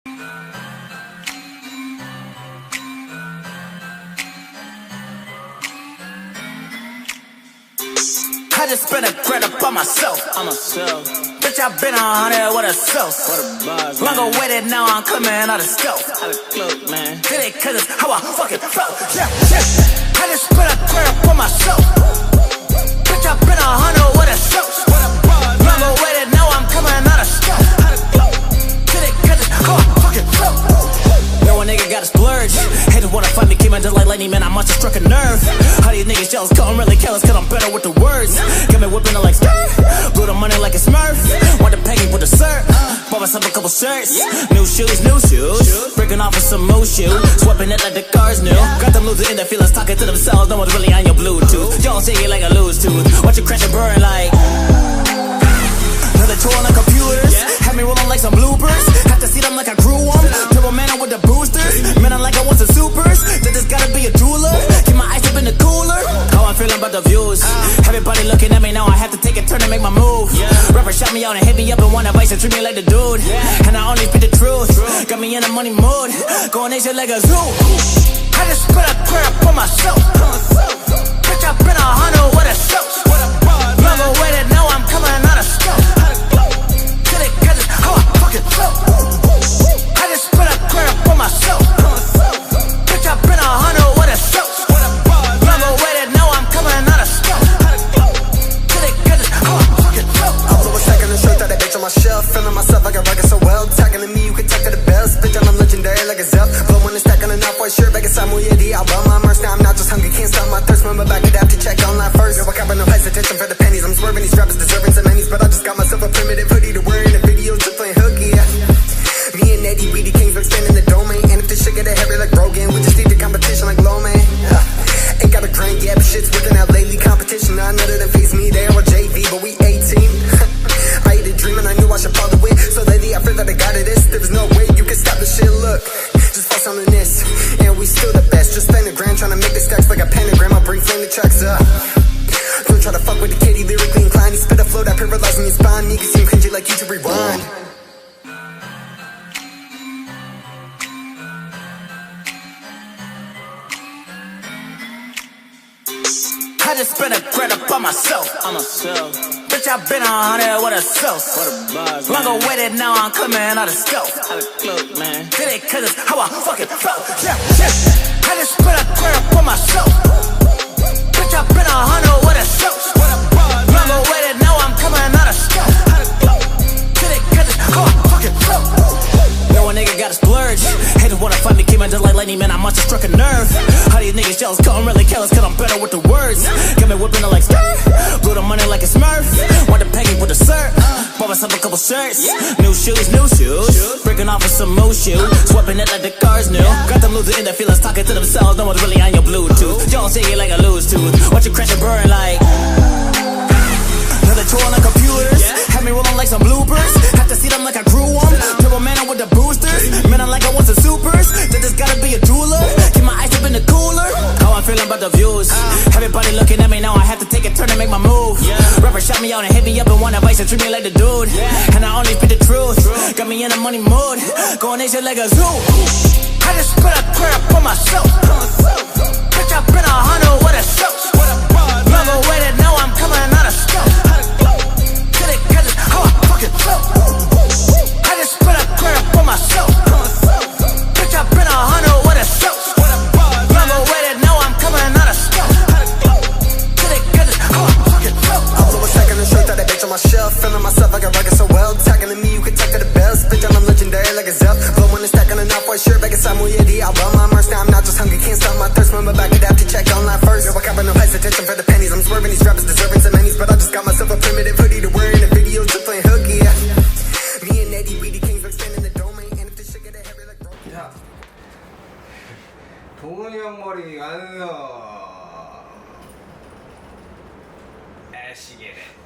I just spent a grand up on myself. Bitch, I been 100 with a self. Longer waited, now I'm coming out of stealth. Did it cause it's how I fucking felt. Yeah. I just spent a grand up on myself. Bitch, I been 100 with a self. Longer waited, now I'm coming out of stealth. Did it cause it's how I fucking felt. No, a nigga got a splurge. Haters wanna fight me, came in just like lightning, man, I must have struck a nerve. How these niggas jealous, cause I'm really careless, cause I'm better with the words. Got me whipping it like skirt, blew the money like a smurf. Want the peggy with the syrup, bought myself a couple shirts. New shoes, breaking off with some more shoes. Swapping it like the cars new. Got them losers in their feelings, talking to themselves, no one's really on your Bluetooth. Y'all say it like a loose tooth, watch you crash and burn like another tour on the computers. Had me rolling like some bloopers. Have to see them like I grew them. Turbo man with the boosters. Man, I like I want some supers. That just gotta be a jeweler. Keep my ice up in the cooler. How I'm feeling about the views. Everybody looking at me now. I have to take a turn and make my move. Rapper shot me out and hit me up and want advice and treat me like the dude. And I only speak the truth. Got me in a money mood. Going nation like a zoo. I just spent a crap for myself. Bitch, I been 100 with a self. Longer waited, now I'm coming out of stealth. Did it cause it's how I fucking felt. I just spent a crap for myself. Bitch, I been 100 with a self. Longer waited, now I'm coming out of stealth. Did it cause it's how I fucking felt. I blew a second and straight, thought that bitch on my shelf. Feeling myself like I rock it so well. Talking to me, you can talk to the bells. Bitch, I'm legendary like a Zell. But when it's stacking enough, white shirt, back inside muy Eddie. I'll run my merch, now I'm not just hungry, can't stop my thirst. Remember back it up to check online first. Yo, I got no hesitation for the pennies. I'm swerving these rappers deserving some pennies. But I just got myself a primitive hoodie to wear in the videos to playing hooky, yeah. Me and Eddie, we the kings, we're expanding the domain. And if this shit get heavy like Rogan, we just need the competition like low man. Ain't got a grain yet, but shit's working out lately. Competition, none of them face me, they all JV, but we 18. I had a dream and I knew I should follow it. So lately I feel that I got it. There was no way you can stop the shit, look. Just focus on this, and we still the best. Just spend a grand trying to make the stacks like a pentagram. I'll bring flame the tracks up. Don't try to fuck with the kitty, lyrically inclined. He spit a flow that paralyzing your spine. You can seem cringy like you should rewind. I just spent a grand up on myself. Bitch, I been 100 with a self. Longer waited, now I'm coming out of stealth. Did it cause it's how I fucking felt. Yeah. I just spent a grand up on myself. Bitch, I been 100 with a self. Longer waited, now I'm coming out of stealth. Did it cause it's how I fucking felt. No, a nigga got a splurge. Haters wanna fight me, came in just like lightning, man, I must have struck a nerve. How these niggas jealous, cause I'm really careless, cause I'm better with the words. Got me whipping it like skirt, blew the money like a smurf. Want the peggy with the syrup, bought myself a couple shirts. New shoes, breaking off with some more shoes. Swapping it like the cars new. Got them losers in their feelings, talking to themselves, no one's really on your Bluetooth. Y'all say it like a loose tooth, watch you crash and burn like another tour on the computers. Had me rolling like some bloopers. Have to see them like I grew them. Turbo man with the boosters. Man, I like I want some supers. That just gotta be a jeweler. Keep my ice up in the cooler. How I'm feeling about the views. Everybody looking at me now. I have to take a turn and make my move. Rapper shot me out and hit me up and want advice and treat me like the dude. And I only speak the truth. Got me in a money mood. Going nation like a zoo. I just spent a crap for myself. Bitch, I been 100 with a self. Longer waited, now I'm coming out of stealth. Did it cause it's how I fucking felt. I just spent a crap for myself. Bitch, I been 100 with a self. Longer waited, now I'm coming out of stealth. Did it cause it's how I fucking felt. I blew a second and straight, thought that bitch on my shelf. Feeling myself like I rock it so well. Talking to me, you can talk to the bells. Bitch, I'm legendary like a Zell. But when it's stacking enough, white shirt, back inside muy Eddie. I'll run my merch, now I'm not just hungry, can't stop my thirst. Remember back it up to check online first. Yo, I got no hesitation for the pennies. I'm swerving these rappers deserving some pennies. But I just got myself a primitive hoodie to wear in the videos to playing hooky, yeah. Me and Eddie, we the kings, we're expanding the domain. And if this shit get heavy like 자, 동훈이 형 머리 완성. 애쉬게네.